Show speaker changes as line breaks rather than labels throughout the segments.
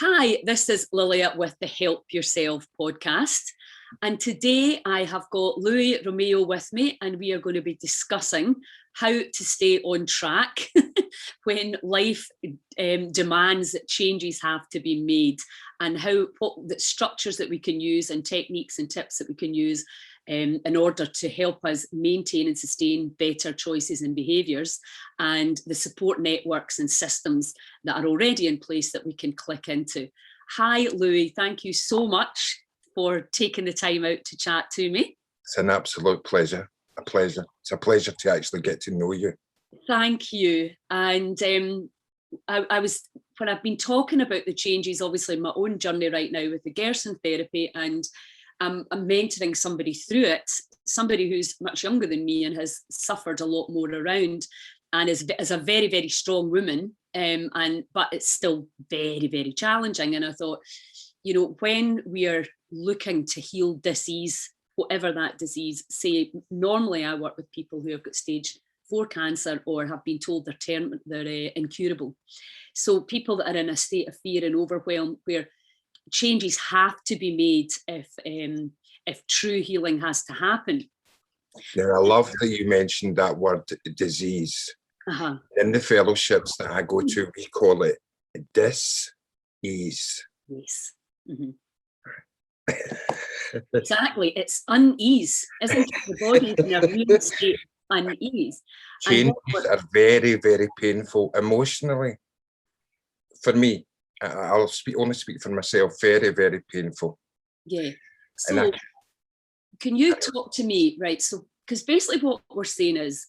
Hi, this is Lilia with the Help Yourself podcast. And today I have got Louis Romeo with me, and we are going to be discussing how to stay on track when life demands that changes have to be made, and what the structures that we can use and techniques and tips that we can use in order to help us maintain and sustain better choices and behaviours, and the support networks and systems that are already in place that we can click into. Hi, Louis, thank you so much for taking the time out to chat to me.
It's an absolute pleasure, a pleasure. It's a pleasure to actually get to know you.
Thank you. And when I've been talking about the changes, obviously in my own journey right now with the Gerson therapy, and I'm mentoring somebody through it, somebody who's much younger than me and has suffered a lot more around, and is a very, very strong woman, but it's still very, very challenging. And I thought, you know, when we are looking to heal disease, whatever that disease, say, normally I work with people who have got stage 4 cancer or have been told they're incurable. So people that are in a state of fear and overwhelm, where changes have to be made if true healing has to happen.
Yeah, I love that you mentioned that word disease. In the fellowships that I go to, we call it dis-ease.
Yes. Mm-hmm. Exactly. It's unease, isn't it? The body's in a real state of unease.
Changes are very, very painful emotionally. For me, I'll only speak for myself, very, very painful.
Yeah. So can you talk to me, right? So, because basically what we're saying is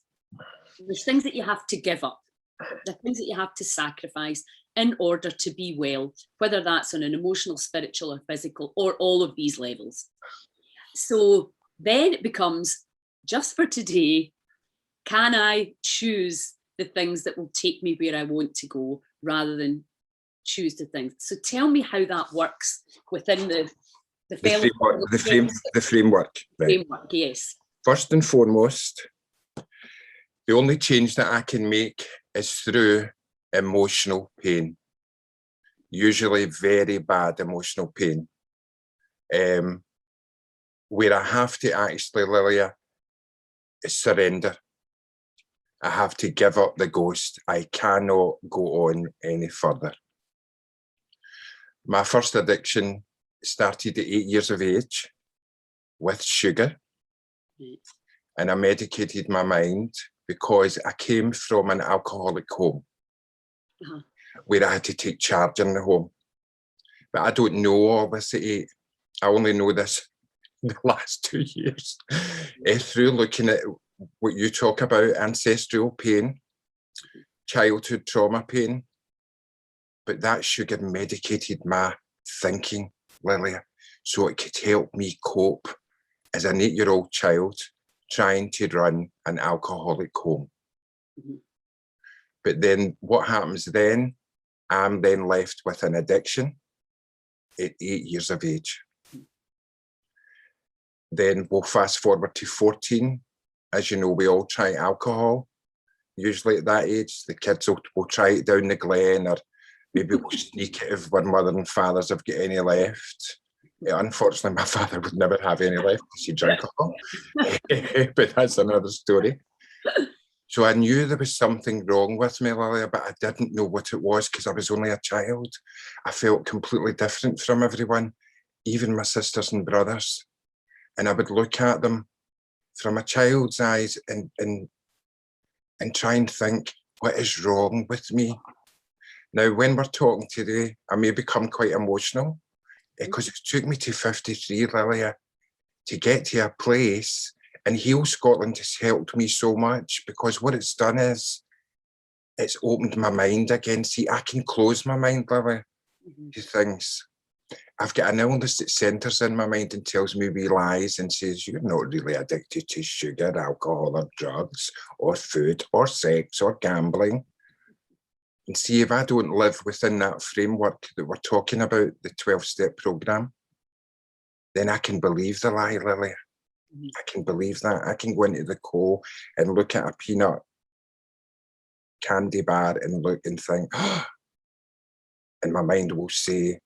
there's things that you have to give up, the things that you have to sacrifice in order to be well, whether that's on an emotional, spiritual, or physical, or all of these levels. So then it becomes, just for today, can I choose the things that will take me where I want to go rather than choose the things? So tell me how that works within the framework.
Right.
Framework, yes.
First and foremost, the only change that I can make is through emotional pain, usually very bad emotional pain, where I have to actually, Lilia, surrender. I have to give up the ghost. I cannot go on any further. My first addiction started at 8 years of age with sugar, and I medicated my mind because I came from an alcoholic home where I had to take charge in the home. But I don't know all this at 8. I only know this in the last 2 years through looking at what you talk about, ancestral pain, childhood trauma pain. But that sugar medicated my thinking, Lilia, so it could help me cope as an 8-year-old child trying to run an alcoholic home. But then what happens then? I'm then left with an addiction at 8 years of age. Then we'll fast forward to 14. As you know, we all try alcohol. Usually at that age, the kids will try it down the glen, or maybe we'll sneak it if our mother and fathers have got any left. Unfortunately, my father would never have any left because he drank alcohol. But that's another story. So I knew there was something wrong with me, Lilia, but I didn't know what it was because I was only a child. I felt completely different from everyone, even my sisters and brothers. And I would look at them from a child's eyes and try and think, what is wrong with me? Now, when we're talking today, I may become quite emotional because it took me to 53, Lilia, to get to a place, and Heal Scotland has helped me so much because what it's done is it's opened my mind again. See, I can close my mind, Lilia, to things. I've got an illness that centres in my mind and tells me wee lies and says, you're not really addicted to sugar, alcohol, or drugs, or food, or sex, or gambling. And see, if I don't live within that framework that we're talking about, the 12-step programme, then I can believe the lie, Lilia. I can believe that. I can go into the co and look at a peanut candy bar and look and think, oh, And my mind will say,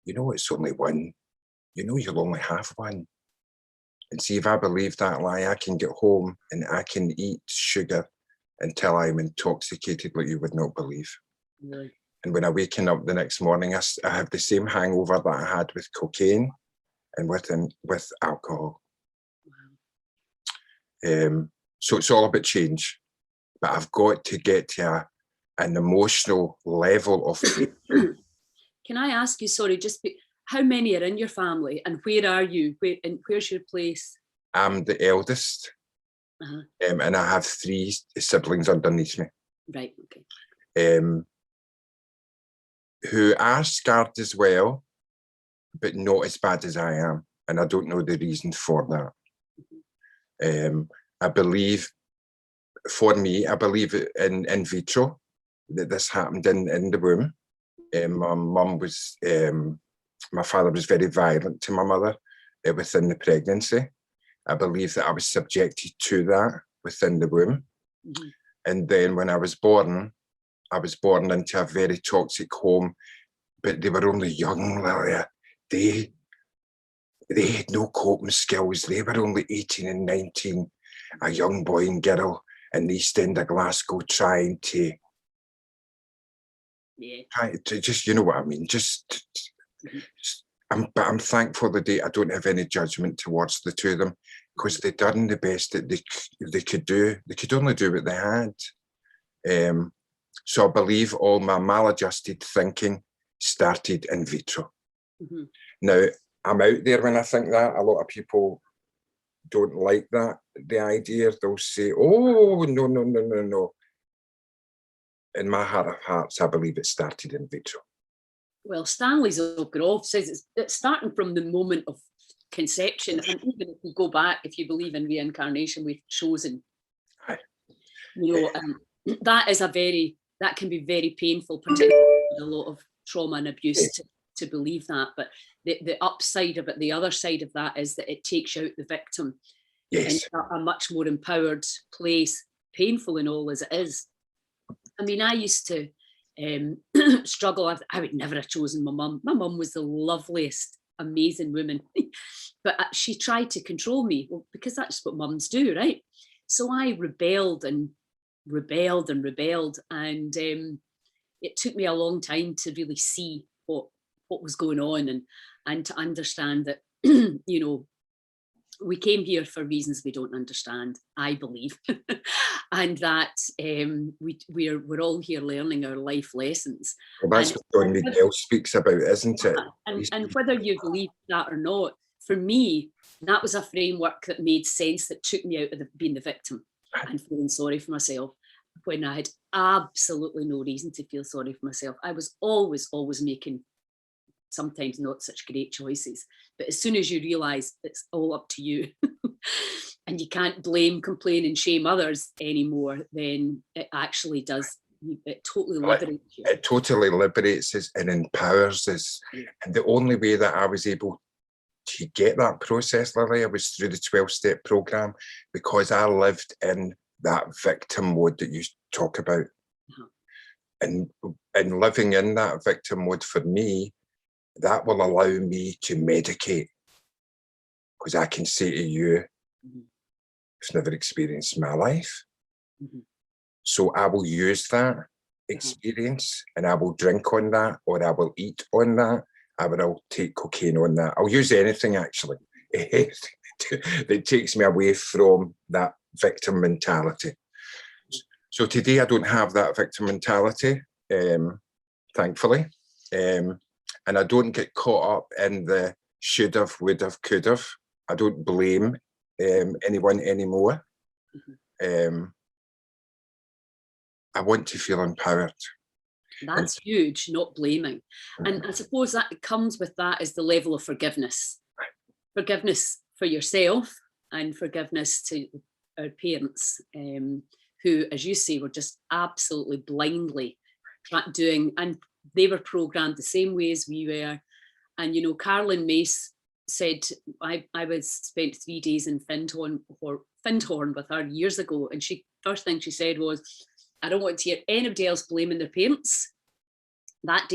you know, it's only one. You know, you'll only have one. And see, if I believe that lie, I can get home and I can eat sugar until I'm intoxicated like you would not believe.
Really?
And when I waken up the next morning, I have the same hangover that I had with cocaine and with alcohol.
Wow.
So it's all about change. But I've got to get to an emotional level of
Can I ask you, sorry, how many are in your family and where are you? Where's your place?
I'm the eldest, and I have 3 siblings underneath me.
Right, okay.
Who are scarred as well, but not as bad as I am. And I don't know the reason for that. I believe, for me, I believe in vitro, that this happened in the womb. My mum was, my father was very violent to my mother within the pregnancy. I believe that I was subjected to that within the womb. Mm-hmm. And then when I was born into a very toxic home, but they were only young, Lilia. They had no coping skills. They were only 18 and 19, a young boy and girl in the East End of Glasgow trying to just, you know what I mean? I'm thankful that I don't have any judgment towards the two of them, because they done the best that they could do. They could only do what they had. So I believe all my maladjusted thinking started in vitro. Mm-hmm. Now, I'm out there when I think that. A lot of people don't like that, the idea. They'll say, oh, no. In my heart of hearts, I believe it started in vitro.
Well, Stanley's O'Groff says it's starting from the moment of conception. And even if you go back, if you believe in reincarnation, we've chosen. Aye. You know, that can be very painful, particularly with a lot of trauma and abuse to believe that. But the upside of it, the other side of that, is that it takes you out the victim in a much more empowered place, painful and all as it is. I mean, I used to struggle. I would never have chosen my mum. My mum was the loveliest, amazing woman, but she tried to control me, well, because that's what mums do, right? So I rebelled, and it took me a long time to really see what was going on and to understand that, you know, we came here for reasons we don't understand, I believe, and that we're all here learning our life lessons.
Well, that's what Don Miguel speaks about, isn't it?
And whether you believe that or not, for me, that was a framework that made sense, that took me out of being the victim and feeling sorry for myself when I had absolutely no reason to feel sorry for myself. I was always making sometimes not such great choices. But as soon as you realise it's all up to you and you can't blame, complain and shame others anymore, then it actually does, it totally liberates you.
It totally liberates us and empowers us. Yeah. And the only way that I was able to get that process, Lilia, was through the 12-step program, because I lived in that victim mode that you talk about. And living in that victim mode, for me, that will allow me to medicate, because I can say to you, who's never experienced my life. So I will use that experience and I will drink on that, or I will eat on that, I will take cocaine on that. I'll use anything, actually, that takes me away from that victim mentality. So today I don't have that victim mentality, thankfully. And I don't get caught up in the should have, would have, could have. I don't blame anyone anymore. I want to feel empowered.
That's huge, not blaming. And I suppose that comes with that is the level of forgiveness. Forgiveness for yourself and forgiveness to our parents, who, as you say, were just absolutely blindly doing, and they were programmed the same way as we were. And, you know, Carolyn Mace said, I spent 3 days in Findhorn with her years ago. And first thing she said was, I don't want to hear anybody else blaming their parents. That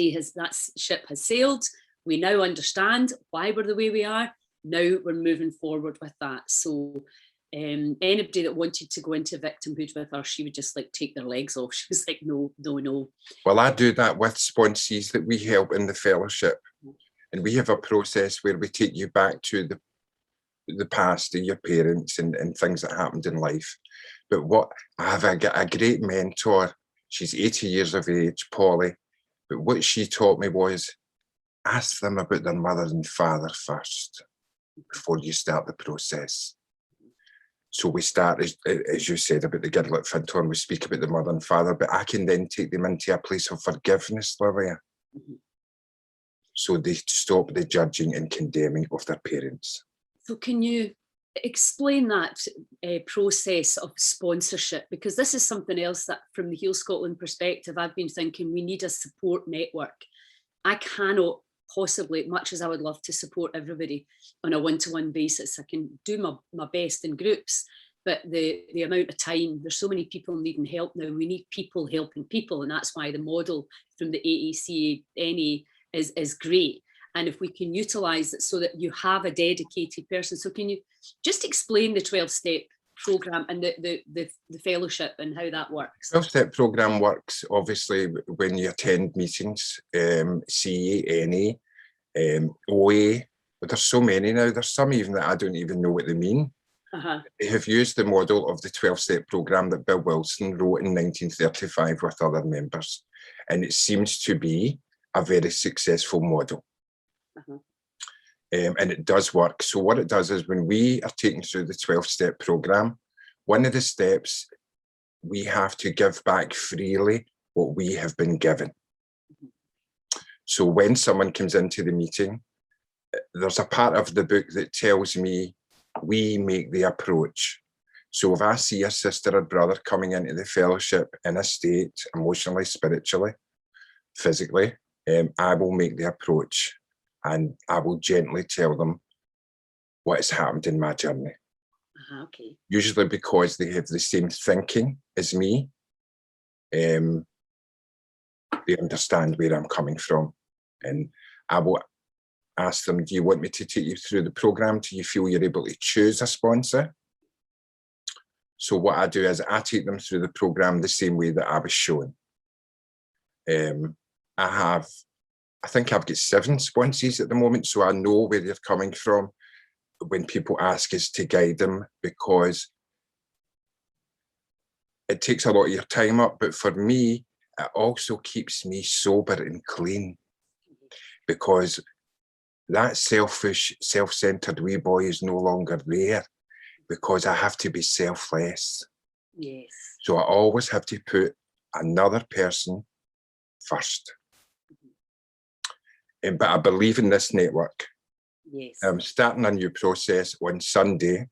ship has sailed. We now understand why we're the way we are. Now we're moving forward with that. So anybody that wanted to go into victimhood with her, she would just like take their legs off. She was like, no, no, no.
Well, I do that with sponsees that we help in the fellowship. And we have a process where we take you back to the past of your parents and things that happened in life. But I have a great mentor. She's 80 years of age, Polly. But what she taught me was ask them about their mother and father first before you start the process. So we start, as you said, about the girl at Fintorn, we speak about the mother and father, but I can then take them into a place of forgiveness, Lilia. So they stop the judging and condemning of their parents.
So can you explain that process of sponsorship? Because this is something else that from the Heal Scotland perspective, I've been thinking we need a support network. I cannot possibly, much as I would love to support everybody on a one-to-one basis, I can do my best in groups, but the amount of time, there's so many people needing help now. We need people helping people, and that's why the model from the AACNA is great. And if we can utilise it so that you have a dedicated person. So can you just explain the 12-step programme and the fellowship and how that works?
12-step programme works, obviously, when you attend meetings, CANA, OA, but there's so many now. There's some even that I don't even know what they mean. They have used the model of the 12-step programme that Bill Wilson wrote in 1935 with other members. And it seems to be a very successful model. And it does work. So what it does is when we are taken through the 12-step programme, one of the steps, we have to give back freely what we have been given. So when someone comes into the meeting, there's a part of the book that tells me we make the approach. So if I see a sister or brother coming into the fellowship in a state, emotionally, spiritually, physically, I will make the approach. And I will gently tell them what has happened in my journey.
Okay.
Usually because they have the same thinking as me. They understand where I'm coming from. And I will ask them, do you want me to take you through the programme? Do you feel you're able to choose a sponsor? So what I do is I take them through the programme the same way that I was shown. I think I've got 7 sponsees at the moment, so I know where they're coming from when people ask us to guide them, because it takes a lot of your time up. But for me, it also keeps me sober and clean, because that selfish, self-centered wee boy is no longer there, because I have to be selfless.
Yes.
So I always have to put another person first. But I believe in this network.
Yes.
I'm starting a new process on Sunday,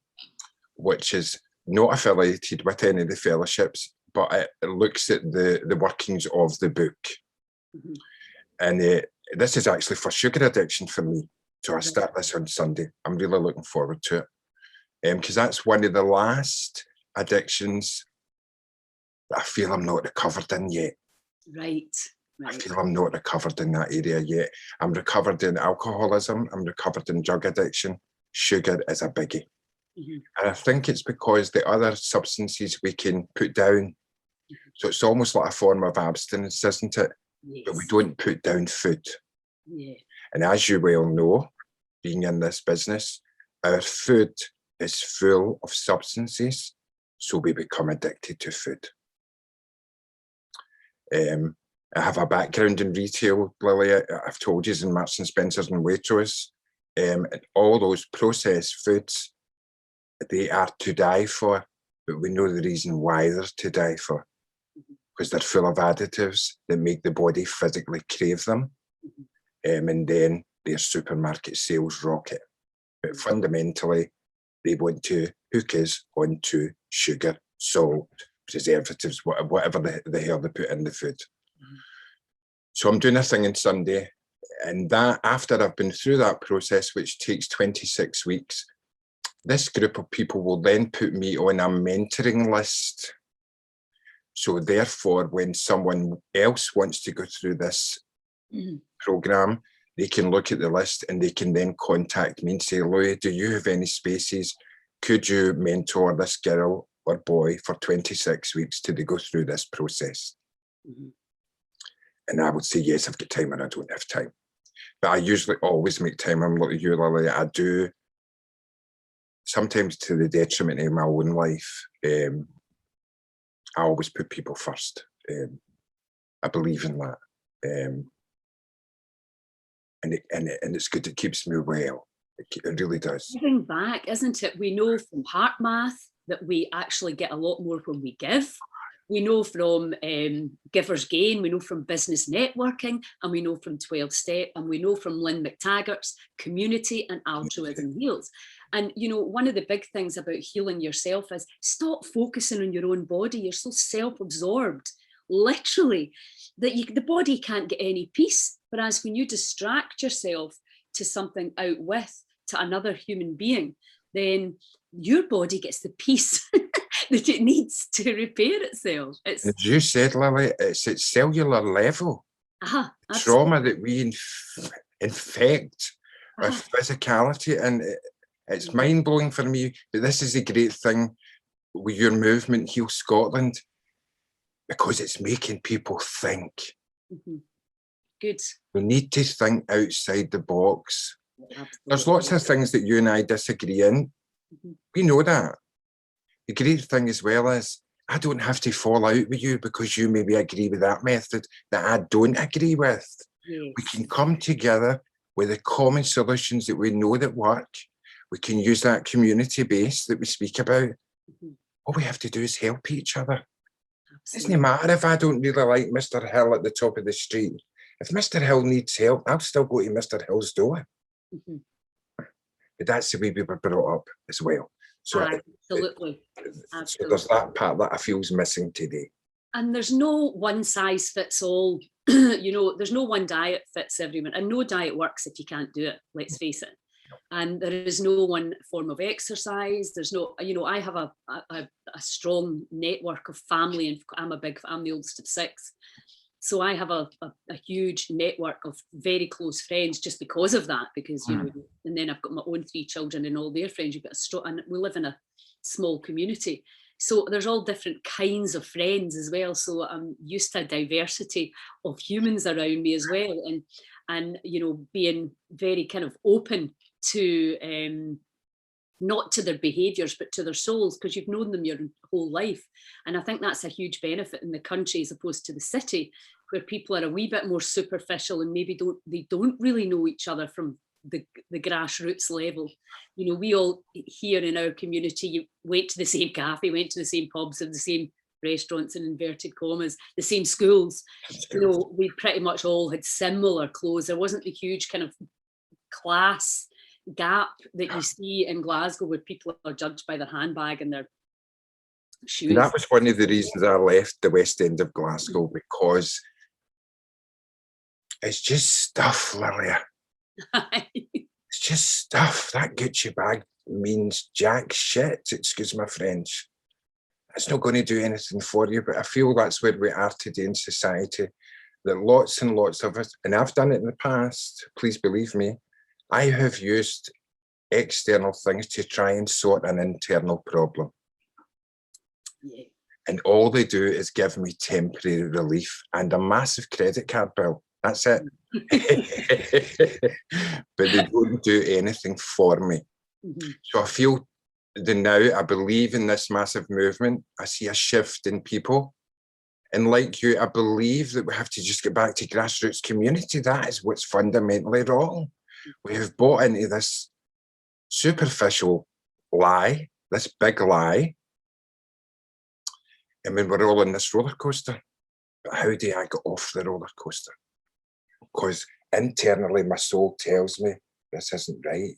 which is not affiliated with any of the fellowships, but it looks at the workings of the book. And this is actually for sugar addiction for me. So I start this on Sunday. I'm really looking forward to it. Because that's one of the last addictions that I feel I'm not recovered in yet.
Right.
I feel I'm not recovered in that area yet. I'm recovered in alcoholism. I'm recovered in drug addiction. Sugar is a biggie. And I think it's because the other substances we can put down. So it's almost like a form of abstinence, isn't it?
Yes.
But we don't put down food.
Yeah.
And as you well know, being in this business, our food is full of substances, so we become addicted to food. I have a background in retail, Lily. I've told you, in Marks and Spencer's and Waitrose. And all those processed foods, they are to die for, but we know the reason why they're to die for, because they're full of additives that make the body physically crave them. And then their supermarket sales rocket. But fundamentally, they want to hook us onto sugar, salt, preservatives, whatever the hell they put in the food. So I'm doing a thing on Sunday, and that after I've been through that process, which takes 26 weeks, this group of people will then put me on a mentoring list. So therefore, when someone else wants to go through this program, they can look at the list and they can then contact me and say, Louis, do you have any spaces? Could you mentor this girl or boy for 26 weeks till they go through this process? And I would say, yes, I've got time, and I don't have time. But I usually always make time. I'm like you, Lily. I do, sometimes to the detriment of my own life. I always put people first. I believe in that. And it's good. It keeps me well. It really does.
Giving back, isn't it? We know from heart math that we actually get a lot more when we give. We know from Giver's Gain, we know from business networking, and we know from 12 Step, and we know from Lynn McTaggart's Community and Altruism Heals. And, you know, one of the big things about healing yourself is stop focusing on your own body. You're so self-absorbed, literally, that the body can't get any peace. Whereas when you distract yourself to something out with, to another human being, then your body gets the peace that it needs to repair itself. It's,
as you said, Lily, it's at cellular level. Trauma that we infect with physicality, and it's mind-blowing for me. But this is a great thing with your movement, Heal Scotland, because it's making people think.
Good.
We need to think outside the box.
Absolutely.
There's lots of things that you and I disagree in. We know that. The great thing as well is I don't have to fall out with you because you maybe agree with that method that I don't agree with.
Yes.
We can come together with the common solutions that we know that work. We can use that community base that we speak about. All we have to do is help each other. It doesn't matter if I don't really like Mr. Hill at the top of the street. If Mr. Hill needs help, I'll still go to Mr. Hill's door. But that's the way we were brought up as well. So
Absolutely.
So there's that part that I feel is missing today.
And there's no one size fits all. You know, there's no one diet fits everyone, and no diet works if you can't do it, let's face it. And there is no one form of exercise. There's no, you know, I have a strong network of family, and I'm the oldest of 6. So I have a huge network of very close friends just because of that, because, you know, and then I've got my own 3 children and all their friends. You've got and we live in a small community. So there's all different kinds of friends as well. So I'm used to a diversity of humans around me as well. And you know, being very kind of open to, not to their behaviours, but to their souls, because you've known them your whole life. And I think that's a huge benefit in the country as opposed to the city, where people are a wee bit more superficial and maybe don't really know each other from the grassroots level. You know, we all here in our community, you went to the same cafe, went to the same pubs and the same restaurants, in inverted commas, the same schools. You know, we pretty much all had similar clothes. There wasn't the huge kind of class gap that you see in Glasgow, where people are judged by their handbag and their shoes.
And that was one of the reasons I left the West End of Glasgow, because it's just stuff, Lilia. It's just stuff. That Gucci bag means jack shit, excuse my French. It's not going to do anything for you, but I feel that's where we are today in society, that lots and lots of us, and I've done it in the past, please believe me, I have used external things to try and sort an internal problem.
Yeah.
And all they do is give me temporary relief and a massive credit card bill. That's it. But they don't do anything for me. So I feel that now I believe in this massive movement. I see a shift in people. And like you, I believe that we have to just get back to grassroots community. That is what's fundamentally wrong. We have bought into this superficial lie, this big lie. I mean, we're all in this roller coaster. But how do I get off the roller coaster? Because internally, my soul tells me this isn't right.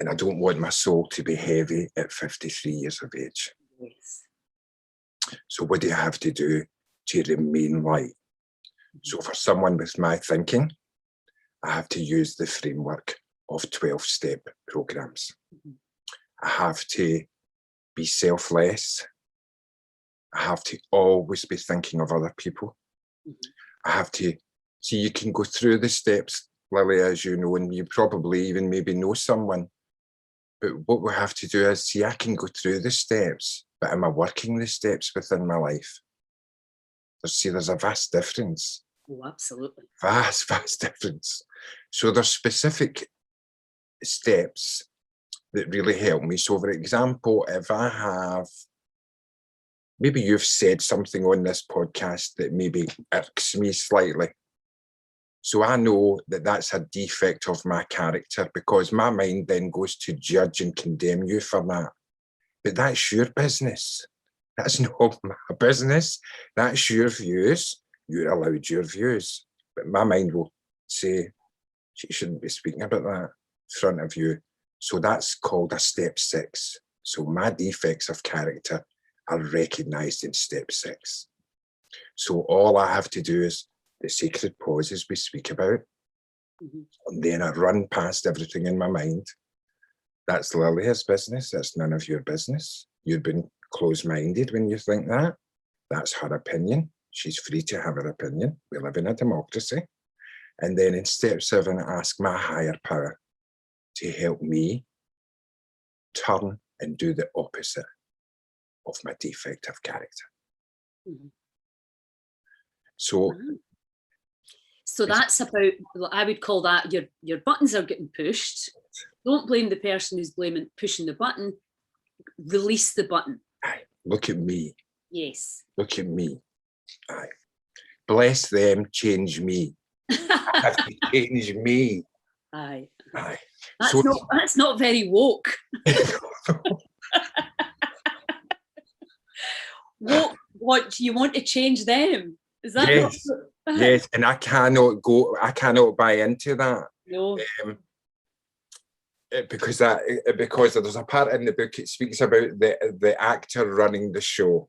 And I don't want my soul to be heavy at 53 years of age.
Yes. So
what do I have to do to remain light? So for someone with my thinking, I have to use the framework of 12-step programs. I have to be selfless. I have to always be thinking of other people. I have to see, you can go through the steps, Lily, as you know, and you probably even maybe know someone. But what we have to do is, see, I can go through the steps, but am I working the steps within my life? There's a vast difference.
Oh, absolutely.
Vast difference. So there's specific steps that really help me. So for example, if I have, maybe you've said something on this podcast that maybe irks me slightly. So I know that that's a defect of my character, because my mind then goes to judge and condemn you for that. But that's your business. That's not my business. That's your views. You're allowed your views. But my mind will say, she shouldn't be speaking about that in front of you. So that's called a step 6. So my defects of character are recognised in step 6. So all I have to do is the sacred pauses we speak about. And then I run past everything in my mind. That's Lilia's business. That's none of your business. You've been closed-minded when you think that. That's her opinion. She's free to have her opinion. We live in a democracy. And then in step 7, I ask my higher power to help me turn and do the opposite of my defect of character.
So that's about, I would call that your buttons are getting pushed. Don't blame the person who's pushing the button. Release the button.
Aye. Look at me.
Yes.
Look at me. Aye. Bless them, change me. I have to change me.
Aye.
Aye.
That's not very woke. What do you want to change them? Is that
yes? Yes, and I cannot buy into that.
No.
Because there's a part in the book, it speaks about the actor running the show.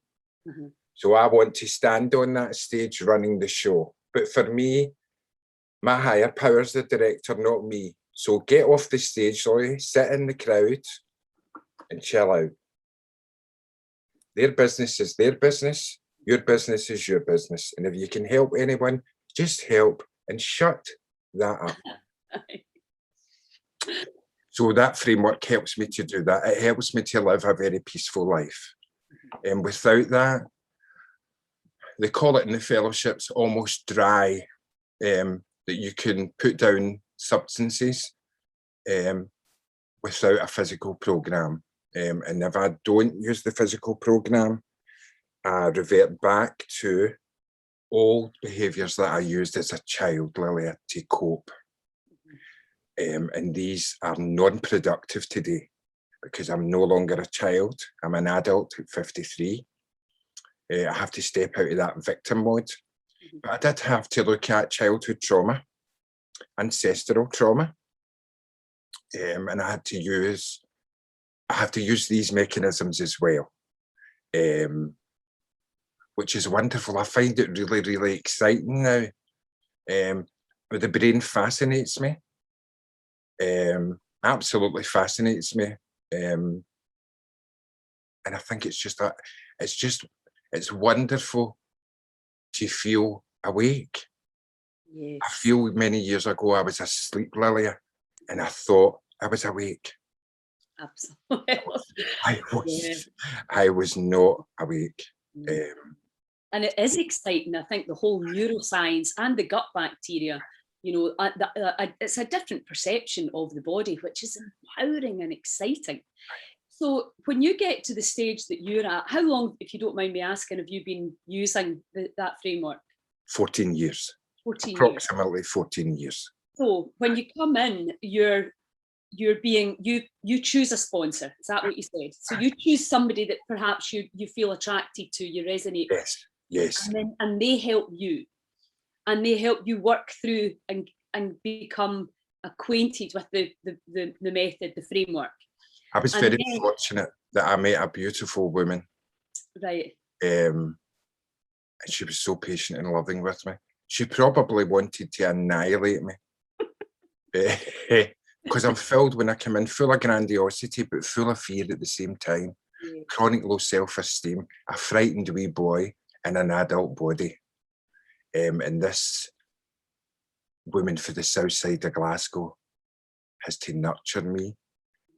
So I want to stand on that stage running the show. But for me, my higher power's the director, not me. So get off the stage, Lily, sit in the crowd and chill out. Their business is their business. Your business is your business. And if you can help anyone, just help and shut that up. So that framework helps me to do that. It helps me to live a very peaceful life. And without that, they call it in the fellowships almost dry, that you can put down substances without a physical program. And if I don't use the physical program, I revert back to old behaviours that I used as a child, Lilia, to cope. And these are non-productive today because I'm no longer a child. I'm an adult at 53. I have to step out of that victim mode. But I did have to look at childhood trauma, ancestral trauma. And I have to use these mechanisms as well, which is wonderful. I find it really, really exciting now. But the brain fascinates me. Absolutely fascinates me. And I think it's wonderful to feel awake.
Yes.
I feel many years ago I was asleep, Lilia, and I thought I was awake.
Absolutely.
I was not awake.
And it is exciting. I think the whole neuroscience and the gut bacteria, it's a different perception of the body, which is empowering and exciting. So when you get to the stage that you're at, how long, if you don't mind me asking, have you been using that framework?
14 years.
14
Approximately years. 14 years.
So when you come in, you choose a sponsor. Is that what you said? So you choose somebody that perhaps you feel attracted to, you resonate with.
Yes.
And they help you. And they help you work through and become acquainted with the method, the framework.
I was very fortunate that I met a beautiful woman.
Right.
And she was so patient and loving with me. She probably wanted to annihilate me. Because I'm filled, when I come in, full of grandiosity, but full of fear at the same time. Yeah. Chronic low self-esteem, a frightened wee boy in an adult body. And this woman for the south side of Glasgow has to nurture me,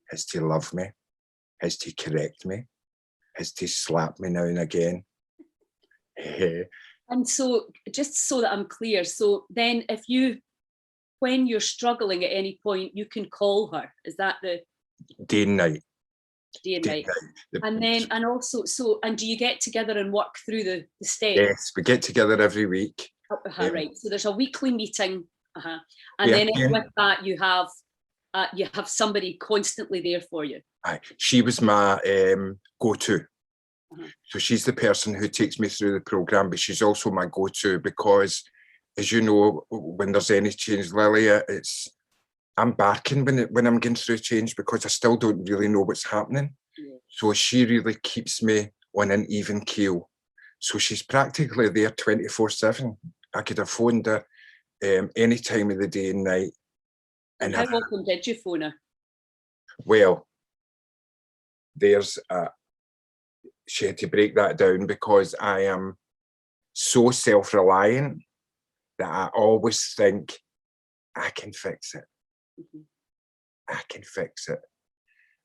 has to love me, has to correct me, has to slap me now and again.
And so, just so that I'm clear, so then when you're struggling at any point, you can call her. Is that the
Day and night.
day and night? And then, and also, and do you get together and work through the steps?
Yes, we get together every week.
Right. So there's a weekly meeting, and then with that you have somebody constantly there for you.
She was my go-to. So she's the person who takes me through the program, but she's also my go-to because, as you know, when there's any change, Lily, I'm barking when I'm going through change because I still don't really know what's happening. So she really keeps me on an even keel. So she's practically there 24/7. I could have phoned her any time of the day and night.
And how often did you phone her?
Well, she had to break that down because I am so self-reliant that I always think I can fix it. I can fix it.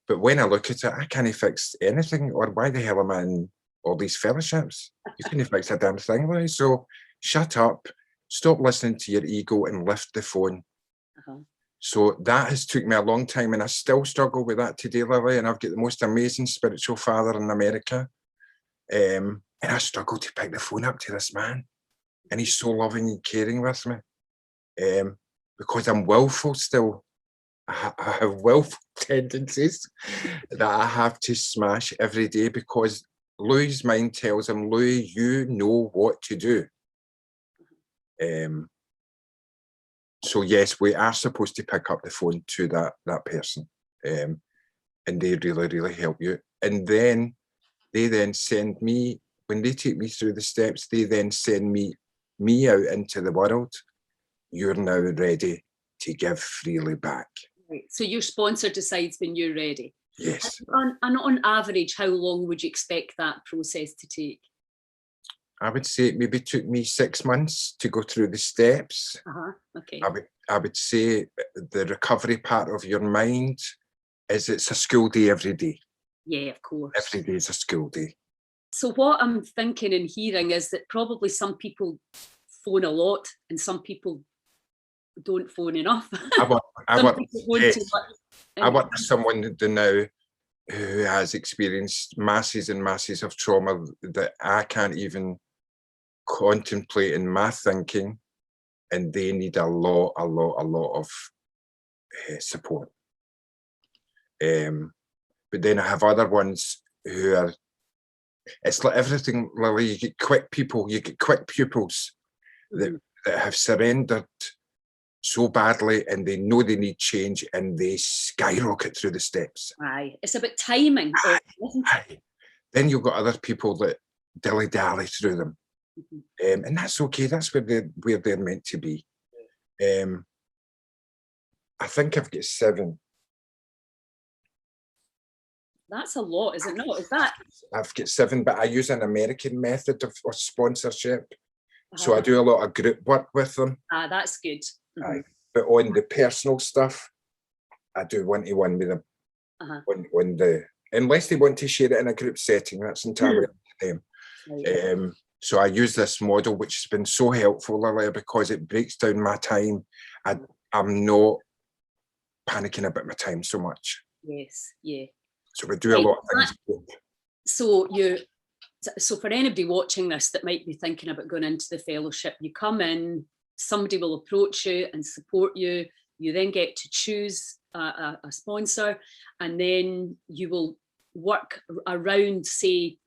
But when I look at it, I can't fix anything, or why the hell am I in all these fellowships? You can't fix a damn thing, right? So shut up, stop listening to your ego and lift the phone. So that has took me a long time, and I still struggle with that today, Lily, and I've got the most amazing spiritual father in America. And I struggle to pick the phone up to this man, and he's so loving and caring with me. Because I'm willful still. I have willful tendencies that I have to smash every day because Louis's mind tells him, Louis, you know what to do. So yes, we are supposed to pick up the phone to that person, and they really, really help you. And then they then send me, when they take me through the steps, they then send me out into the world. You're now ready to give freely back.
Right. So your sponsor decides when you're ready.
Yes.
And on average, how long would you expect that process to take?
I would say it maybe took me 6 months to go through the steps.
Okay.
I would say the recovery part of your mind is it's a school day every day.
Yeah, of course.
Every day is a school day.
So what I'm thinking and hearing is that probably some people phone a lot and some people don't phone enough. I work
with someone now who has experienced masses and masses of trauma that I can't even contemplate in my thinking, and they need a lot of support. But then I have other ones who are, it's like everything, Lily, you get quick pupils that have surrendered so badly and they know they need change and they skyrocket through the steps.
Aye, it's about timing.
Then you've got other people that dilly-dally through them. And that's okay, that's where they're meant to be. I think I've got 7.
That's a lot, is it not? Is that?
I've got 7, but I use an American method of sponsorship. So I do a lot of group work with them.
That's good.
But on the personal stuff, I do one-to-one with them. Unless they want to share it in a group setting, that's entirely up to them. So I use this model, which has been so helpful, Lily, because it breaks down my time. I'm not panicking about my time so much.
Yes, yeah.
So we do a lot of things.
So for anybody watching this that might be thinking about going into the fellowship, you come in, somebody will approach you and support you. You then get to choose a sponsor, and then you will work around, say,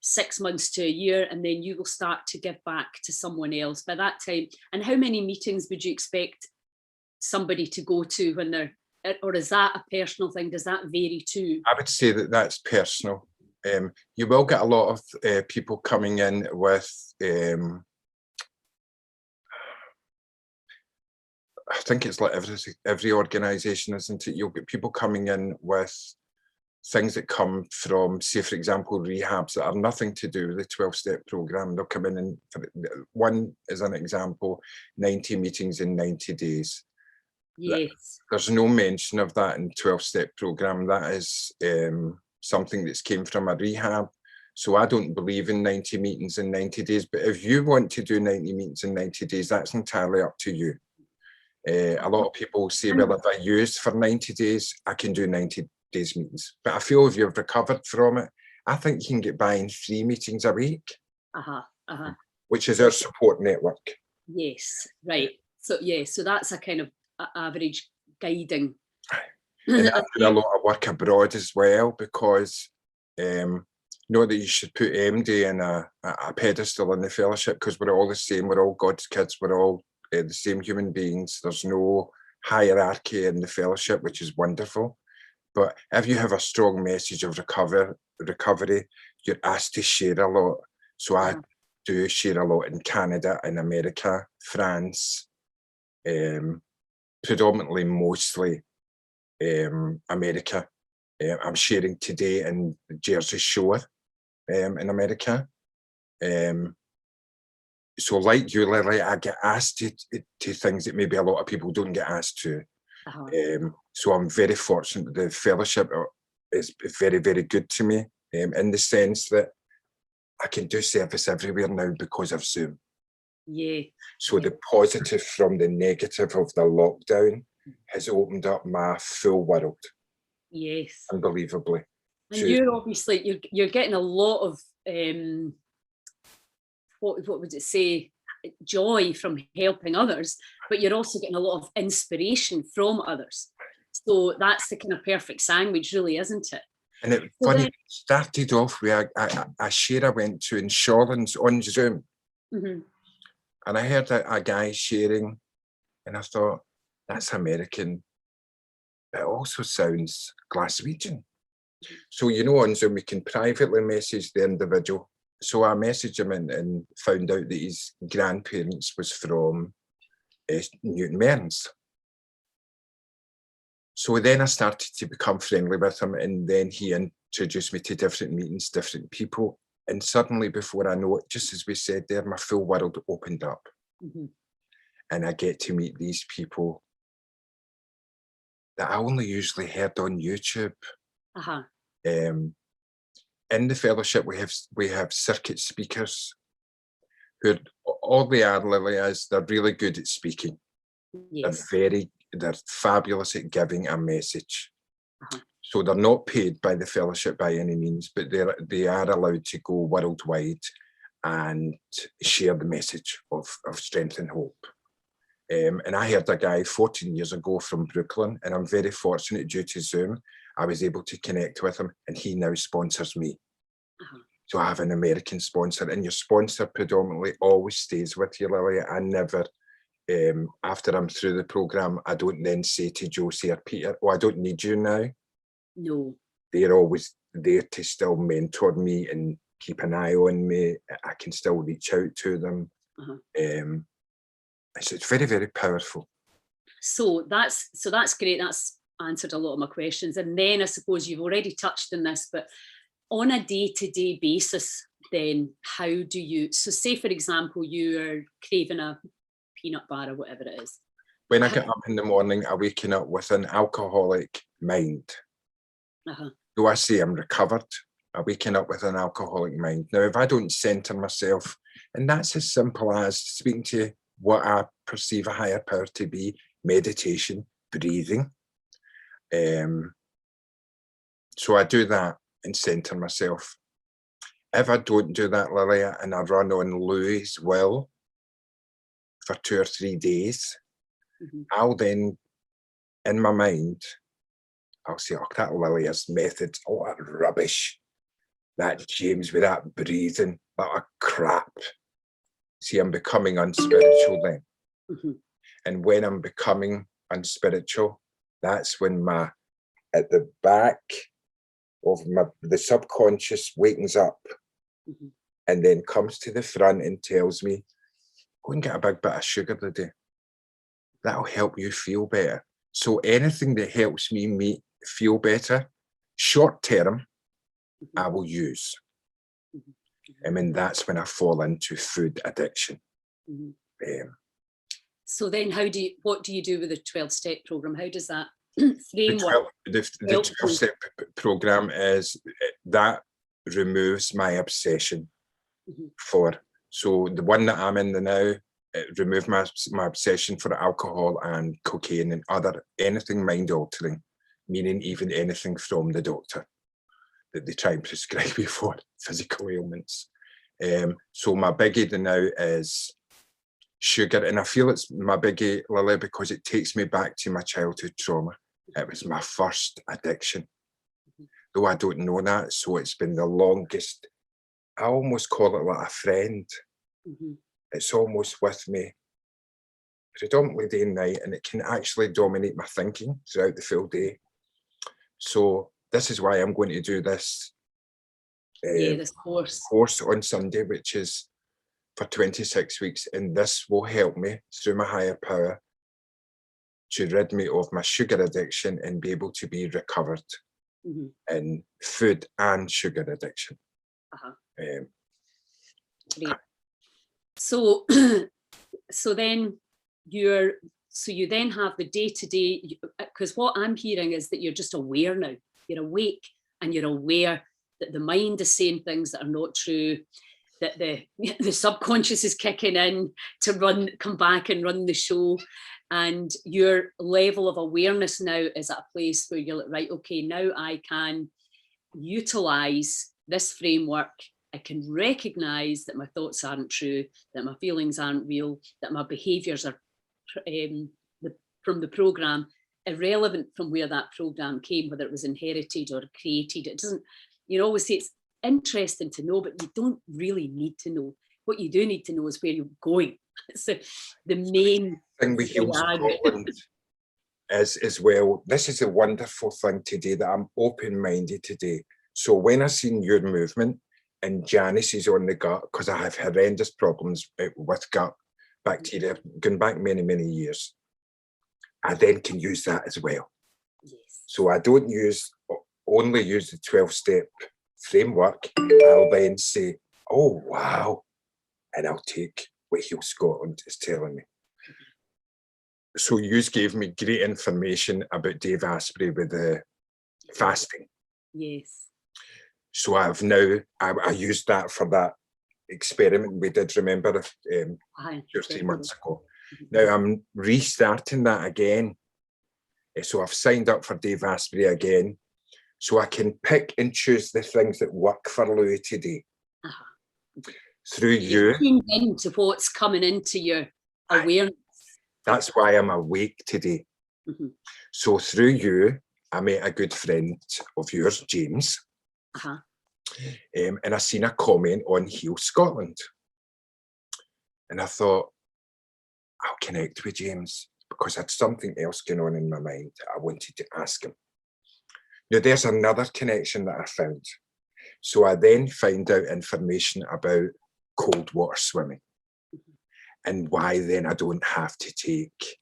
6 months to a year, and then you will start to give back to someone else by that time. And how many meetings would you expect somebody to go to when they're, or is that a personal thing? Does that vary too?
I would say that that's personal. You will get a lot of people coming in with, I think it's like every organisation, isn't it? You'll get people coming in with things that come from, say, for example, rehabs that are nothing to do with the 12-step program. They'll come in and, one is an example, 90 meetings in 90 days.
Yes.
There's no mention of that in 12-step program. That is something that's came from a rehab. So I don't believe in 90 meetings in 90 days. But if you want to do 90 meetings in 90 days, that's entirely up to you. A lot of people say, well, if I use for 90 days, I can do 90 days meetings. But I feel if you've recovered from it, I think you can get by in 3 meetings a week, which is our support network.
Yes, right. So yeah, so that's a kind of average guiding.
And I do a lot of work abroad as well, because not that you should put MD in a pedestal in the fellowship, because we're all the same, we're all God's kids, we're all the same human beings. There's no hierarchy in the fellowship, which is wonderful. But if you have a strong message of recovery, you're asked to share a lot. So I do share a lot in Canada, in America, France, predominantly mostly America. I'm sharing today in Jersey Shore in America. So like you, Lily, I get asked to things that maybe a lot of people don't get asked to. So I'm very fortunate. The fellowship is very, very good to me, in the sense that I can do service everywhere now because of Zoom.
Yeah.
So the positive from the negative of the lockdown has opened up my full world.
Yes.
Unbelievably.
And you're obviously, you're getting a lot of, what would it say, joy from helping others, but you're also getting a lot of inspiration from others. So that's the kind of perfect sandwich, really, isn't it?
And it funny, it started off with a share I went to in Shawlands on Zoom. And I heard a guy sharing, and I thought, that's American. It also sounds Glaswegian. So, you know, on Zoom, we can privately message the individual. So I messaged him and found out that his grandparents was from Newton Mearns. So then I started to become friendly with him, and then he introduced me to different meetings, different people. And suddenly, before I know it, just as we said there, my full world opened up. And I get to meet these people that I only usually heard on YouTube. In the fellowship, we have circuit speakers who all they are, Lily, is they're really good at speaking. Yes. They're fabulous at giving a message. So they're not paid by the fellowship by any means, but they are allowed to go worldwide and share the message of strength and hope. And I heard a guy 14 years ago from Brooklyn, and I'm very fortunate due to Zoom, I was able to connect with him, and he now sponsors me. So I have an American sponsor, and your sponsor predominantly always stays with you, Lily. I never, after I'm through the program, I don't then say to Josie or Peter, oh, I don't need you now.
No. They're
always there to still mentor me and keep an eye on me. I can still reach out to them. So it's very, very powerful.
So that's great. That's answered a lot of my questions. And then I suppose you've already touched on this, but on a day-to-day basis, then how do you, so say for example, you are craving a peanut bar or whatever it is.
When I get up in the morning, I'm waking up with an alcoholic mind. Though I say I'm recovered, I'm waking up with an alcoholic mind. Now, if I don't center myself, and that's as simple as speaking to what I perceive a higher power to be, meditation, breathing. So I do that and center myself. If I don't do that, Lily, and I run on Louis' will for 2 or 3 days, I'll then, in my mind, I'll say, oh, that Lily's methods, oh, that rubbish. That James with that breathing, that crap. See, I'm becoming unspiritual then. And when I'm becoming unspiritual, that's when at the back of the subconscious wakens up and then comes to the front and tells me, go and get a big bit of sugar today. That'll help you feel better. So anything that helps me feel better, Short term, I will use. I mean, that's when I fall into food addiction.
So then what do you do with the 12-step program? How does that framework?
The 12-step program is that removes my obsession so the one that I'm in now, it removed my obsession for alcohol and cocaine and anything mind altering, meaning even anything from the doctor that they try and prescribe me for physical ailments. So my biggie now is sugar, and I feel it's my biggie, Lily, because it takes me back to my childhood trauma. It was my first addiction, though I don't know that. So it's been the longest. I almost call it like a friend. It's almost with me predominantly day and night, and it can actually dominate my thinking throughout the full day. So this is why I'm going to do this,
this
course on Sunday, which is for 26 weeks, and this will help me through my higher power to rid me of my sugar addiction and be able to be recovered in food and sugar addiction.
So then you then have the day-to-day, because what I'm hearing is that you're just aware now. You're awake and you're aware that the mind is saying things that are not true, that the subconscious is kicking in to come back and run the show. And your level of awareness now is at a place where you're like, right, okay, now I can utilize this framework. I can recognize that my thoughts aren't true, that my feelings aren't real, that my behaviors are from the program, irrelevant from where that program came, whether it was inherited or created. It doesn't, you always say it's interesting to know, but you don't really need to know. What you do need to know is where you're going. So the main
thing we Heal Scotland is as well, this is a wonderful thing today that I'm open-minded today. So when I seen your movement and Janice is on the gut, because I have horrendous problems with gut bacteria going back many, many years, I then can use that as well. So I don't only use the 12-step framework. I'll then say, oh, wow. And I'll take what Heal Scotland is telling me. So you gave me great information about Dave Asprey with the fasting.
Yes.
So I've now, I used that for that experiment we did, remember, 2 or 3 months ago. Now I'm restarting that again. So I've signed up for Dave Asprey again, so I can pick and choose the things that work for Louis today. Through you.
Tuned into what's coming into your awareness.
That's why I'm awake today. So through you, I met a good friend of yours, James. And I seen a comment on Heal Scotland. And I thought, I'll connect with James because I had something else going on in my mind. I wanted to ask him. Now, there's another connection that I found. So I then find out information about cold water swimming and why then I don't have to take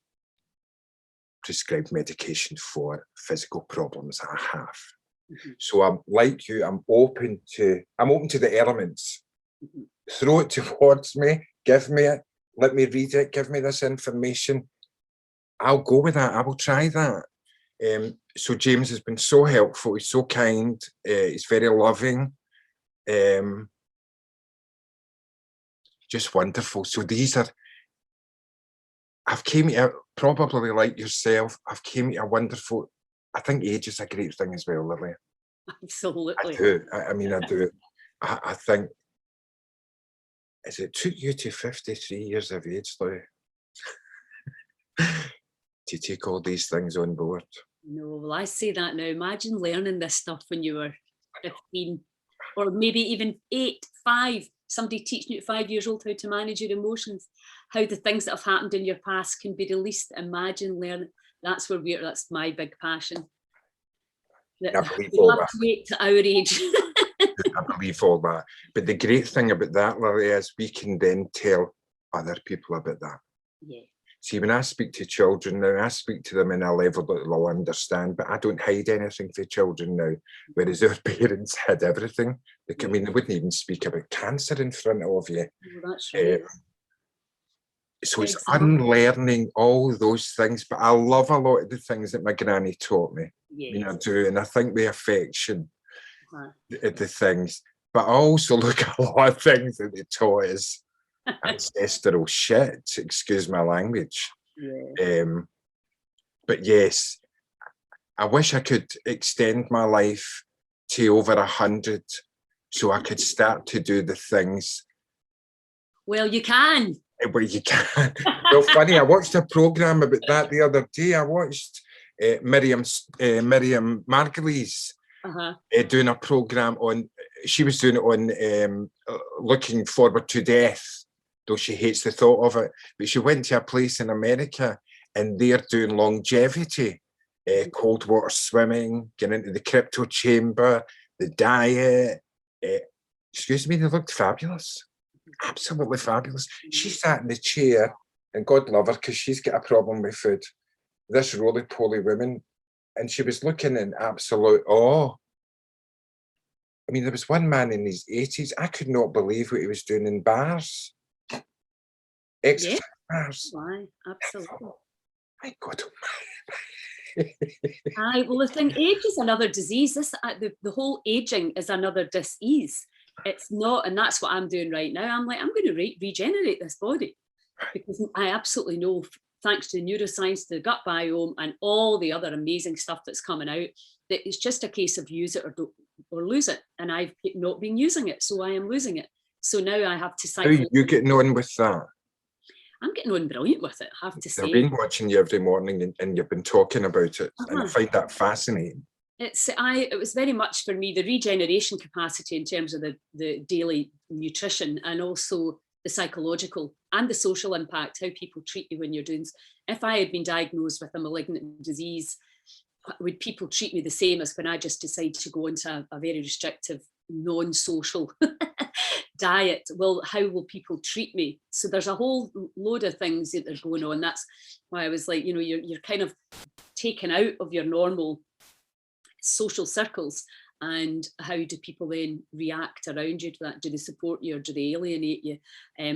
prescribed medication for physical problems I have. So I'm like you, I'm open to the elements. Throw it towards me, give me it, let me read it, give me this information. I'll go with that, I will try that. So James has been so helpful, he's so kind, he's very loving. Just wonderful. So these are, I've came to, probably like yourself, I've came to a wonderful, I think age is a great thing as well, Lily.
Absolutely.
I do. I mean, I do. I think, it took you to 53 years of age, Louis, to take all these things on board.
No, well, I say that now. Imagine learning this stuff when you were 15, or maybe even 8, 5. Somebody teaching you at 5 years old how to manage your emotions, how the things that have happened in your past can be released. Imagine learning. That's my big passion.
I believe all that.
To wait to our age.
I believe all that. But the great thing about that, Lily, is we can then tell other people about that.
Yeah.
See, when I speak to children now, I speak to them in a level that they'll understand, but I don't hide anything for children now, whereas our parents hid everything. Like, I mean, they wouldn't even speak about cancer in front of you.
Well, that's right.
So it's unlearning all those things, but I love a lot of the things that my granny taught me.
Yes.
You know, do, and I think the affection, the things, but I also look at a lot of things that they taught us ancestral shit, excuse my language.
Yeah.
But yes, I wish I could extend my life to over 100 so I could start to do the things.
Well, you can.
Well, you can. Well, funny, I watched a program about that the other day. I watched Miriam Margulies doing a program on, she was doing it on looking forward to death, though she hates the thought of it. But she went to a place in America and they're doing longevity, cold water swimming, getting into the crypto chamber, the diet. Excuse me, they looked fabulous. Absolutely fabulous. She sat in the chair, and God love her, because she's got a problem with food. This roly-poly woman, and she was looking in absolute awe. I mean, there was one man in his 80s. I could not believe what he was doing in bars. Exercise bars.
Why? Absolutely.
My God.
Aye, well, the thing, age is another disease. This the whole aging is another disease. It's not, and that's what I'm doing right now. I'm like, I'm going to regenerate this body, because I absolutely know, thanks to neuroscience, the gut biome, and all the other amazing stuff that's coming out, that it's just a case of use it or lose it. And I've not been using it, so I am losing it. So now I have to cycle.
How are you getting on with that?
I'm getting on brilliant with it, I have to say.
I've been watching you every morning, and you've been talking about it, and I find that fascinating.
It was very much for me the regeneration capacity in terms of the daily nutrition, and also the psychological and the social impact, how people treat you when you're doing. If I had been diagnosed with a malignant disease, would people treat me the same as when I just decide to go into a very restrictive, non-social diet? Well, how will people treat me? So there's a whole load of things that are going on. That's why I was like, you know, you're kind of taken out of your normal social circles, and how do people then react around you to that? Do they support you, or do they alienate you,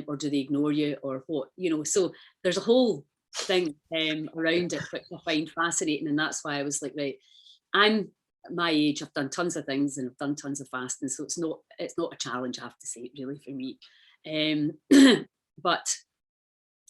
or do they ignore you, or what? You know, so there's a whole thing around it, which I find fascinating, and that's why I was like, right, I'm my age, I've done tons of things and I've done tons of fasting, so it's not a challenge, I have to say, really, for me. But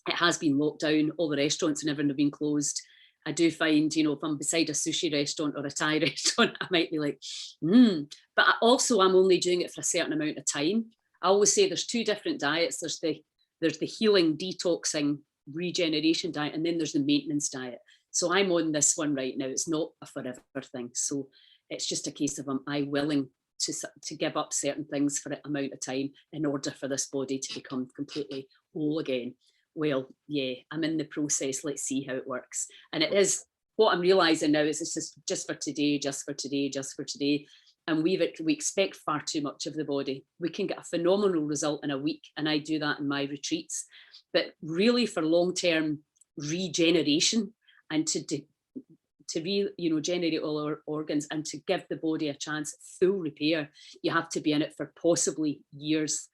it has been locked down. All the restaurants and everything have been closed. I do find, you know, if I'm beside a sushi restaurant or a Thai restaurant, I might be like, But I'm only doing it for a certain amount of time. I always say there's two different diets. There's the healing, detoxing, regeneration diet, and then there's the maintenance diet. So I'm on this one right now. It's not a forever thing. So it's just a case of, am I willing to give up certain things for an amount of time in order for this body to become completely whole again? Well, yeah, I'm in the process. Let's see how it works. And it is, what I'm realizing now is it's just for today, just for today, just for today. And we expect far too much of the body. We can get a phenomenal result in a week, and I do that in my retreats. But really, for long-term regeneration and to generate all our organs and to give the body a chance, full repair, you have to be in it for possibly years.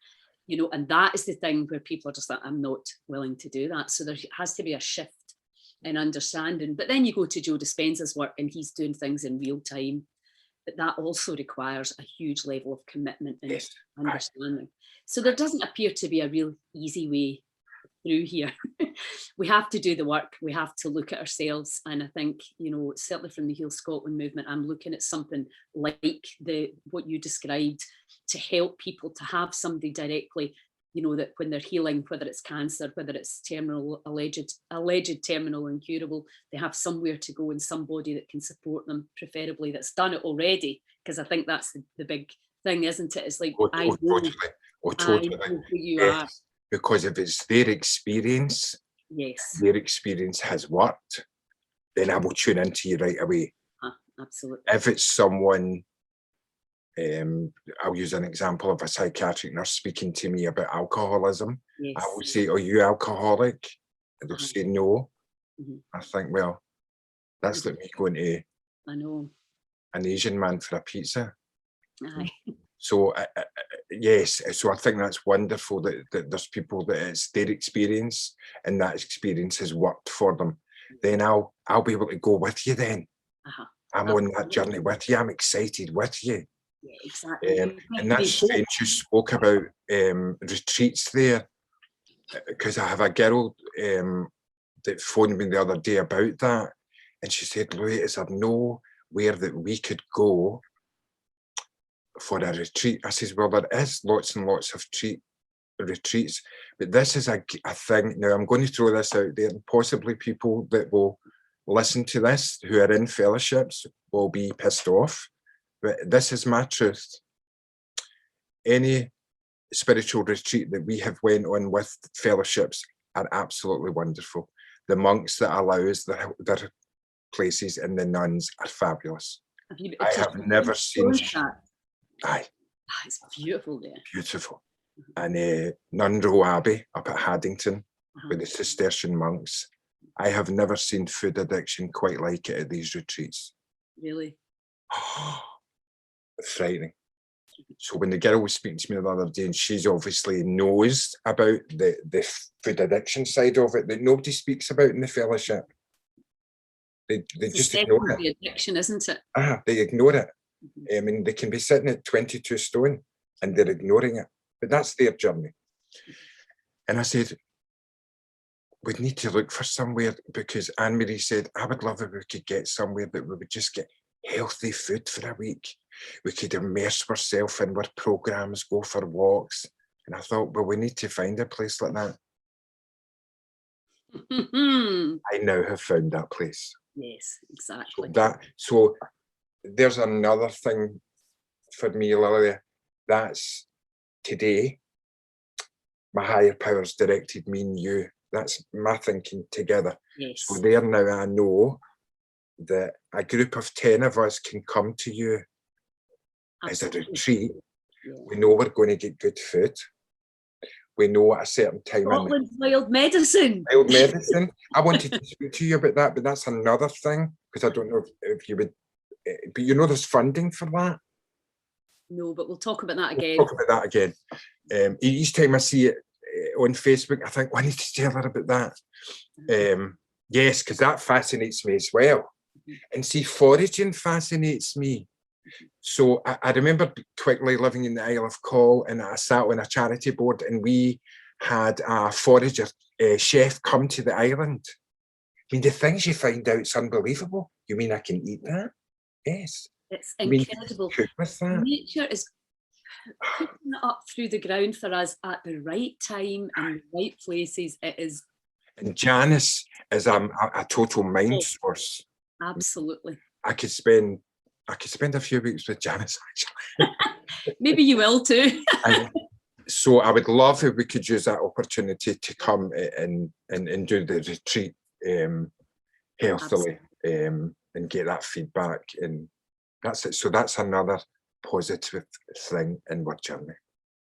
You know, and that is the thing where people are just like, I'm not willing to do that. So there has to be a shift in understanding. But then you go to Joe Dispenza's work, and he's doing things in real time. But that also requires a huge level of commitment and understanding. So there doesn't appear to be a real easy way through here. We have to do the work. We have to look at ourselves. And I think, you know, certainly from the Heal Scotland movement, I'm looking at something like what you described, to help people to have somebody directly, you know, that when they're healing, whether it's cancer, whether it's terminal, alleged terminal, incurable, they have somewhere to go and somebody that can support them, preferably that's done it already. Because I think that's the big thing, isn't it? It's like, I know who you are.
Because if it's their experience, their experience has worked, then I will tune into you right away.
Absolutely.
If it's someone, I'll use an example of a psychiatric nurse speaking to me about alcoholism. I will say, are you alcoholic? and they'll say no.
Mm-hmm.
I think, well, that's like me going to
I know.
an Asian man for a pizza.
Aye.
So yes, so I think that's wonderful that there's people that it's their experience and that experience has worked for them. Then I'll be able to go with you then. I'm on that journey with you. I'm excited with you.
Yeah, exactly.
And that's strange you spoke about retreats there, because I have a girl that phoned me the other day about that, and she said, Louis, is there nowhere that we could go for a retreat? I says, well, there is lots and lots of retreats, but this is a thing. Now, I'm going to throw this out there, and possibly people that will listen to this who are in fellowships will be pissed off, but this is my truth. Any spiritual retreat that we have went on with fellowships are absolutely wonderful. The monks that allow us their places and the nuns are fabulous. I have never seen
that.
Aye.
It's beautiful there.
Beautiful. And Nunro Abbey up at Haddington with the Cistercian monks. I have never seen food addiction quite like it at these retreats.
Really?
Frightening. So when the girl was speaking to me the other day, and she's obviously knows about the food addiction side of it that nobody speaks about in the fellowship. They just ignore it.
Addiction, isn't it?
They ignore it. I mean, they can be sitting at 22 stone and they're ignoring it, but that's their journey. And I said, we'd need to look for somewhere, because Anne-Marie said, I would love if we could get somewhere that we would just get healthy food for a week. We could immerse ourselves in our programs, go for walks. And I thought, well, we need to find a place like that. I now have found that place.
Yes, exactly.
So there's another thing for me, Lilia. That's today. My higher powers directed me and you. That's my thinking together.
Yes.
So there now I know that a group of 10 of us can come to you as a retreat. Yeah. We know we're going to get good food. We know at a certain time.
Scotland's wild medicine.
Wild medicine. I wanted to speak to you about that, but that's another thing, because I don't know if you would, but you know there's funding for that.
No, but we'll talk about that again.
We'll talk about that again. Each time I see it on Facebook, I think, well, I need to tell her about that. Yes, because that fascinates me as well. And see, foraging fascinates me. So I remember quickly living in the Isle of Coll, and I sat on a charity board, and we had a forager chef come to the island. I mean, the things you find out, it's unbelievable. You mean I can eat that? Yes.
It's incredible.
Cook with that.
Nature is putting it up through the ground for us at the right time and the right places. It is.
And Janice is a total mind source.
Absolutely.
I could spend a few weeks with Janice, actually.
Maybe you will too.
So I would love if we could use that opportunity to come and do the retreat healthily and get that feedback. And that's it. So that's another positive thing in our journey.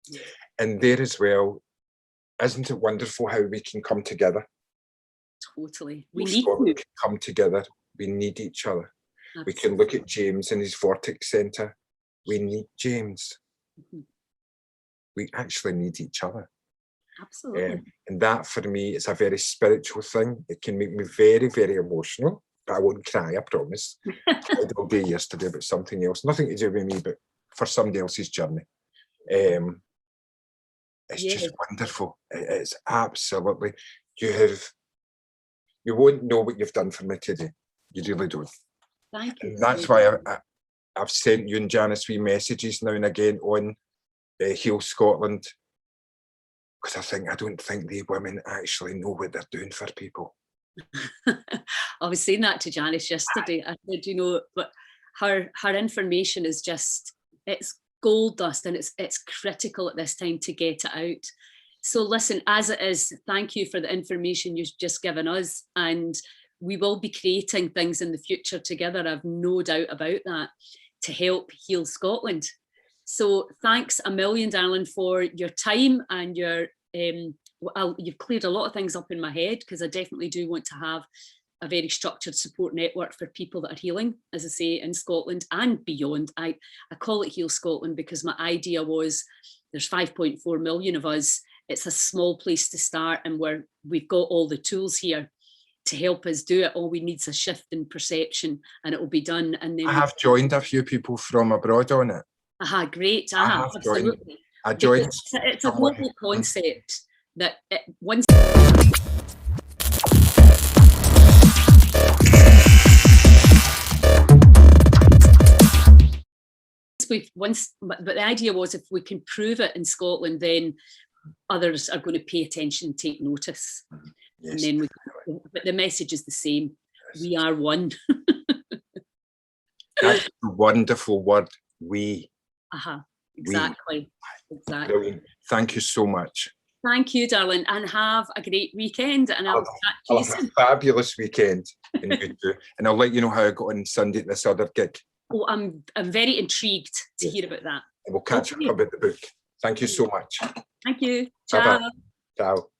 Yeah. And there as well, isn't it wonderful how we can come together?
Totally. We need to
come together. We need each other. Absolutely. We can look at James in his Vortex Centre. We need James. Mm-hmm. We actually need each other.
Absolutely.
And that for me is a very spiritual thing. It can make me very, very emotional, but I won't cry, I promise. I did all day yesterday about something else. Nothing to do with me, but for somebody else's journey. It's just wonderful. It's absolutely, you won't know what you've done for me today. You really don't.
Thank you.
And that's why I've sent you and Janice wee messages now and again on Heal Scotland, because I don't think the women actually know what they're doing for people.
I was saying that to Janice yesterday. I said, but her information is just, it's gold dust, and it's critical at this time to get it out. So listen, as it is, thank you for the information you've just given us, and we will be creating things in the future together. I've no doubt about that, to help Heal Scotland. So thanks a million, darling, for your time and your you've cleared a lot of things up in my head, because I definitely do want to have a very structured support network for people that are healing, as I say, in Scotland and beyond. I call it Heal Scotland because my idea was there's 5.4 million of us. It's a small place to start, and we've got all the tools here to help us do it. All we need is a shift in perception, and it will be done. And then
I have joined a few people from abroad on it.
Great. Absolutely.
I joined.
It's a global concept that once. But the idea was, if we can prove it in Scotland, then others are going to pay attention, take notice.
Yes,
And then but the message is the same. Yes. We are one.
That's a wonderful word. We.
Exactly.
We.
Exactly.
Brilliant. Thank you so much.
Thank you, darling, and have a great weekend. And I'll
have a fabulous weekend, and you too. And I'll let you know how I got on Sunday at this other gig.
Oh, I'm very intrigued to hear about that.
And we'll catch up about the book. Thank you so much.
Thank you. Ciao.
Bye-bye. Ciao.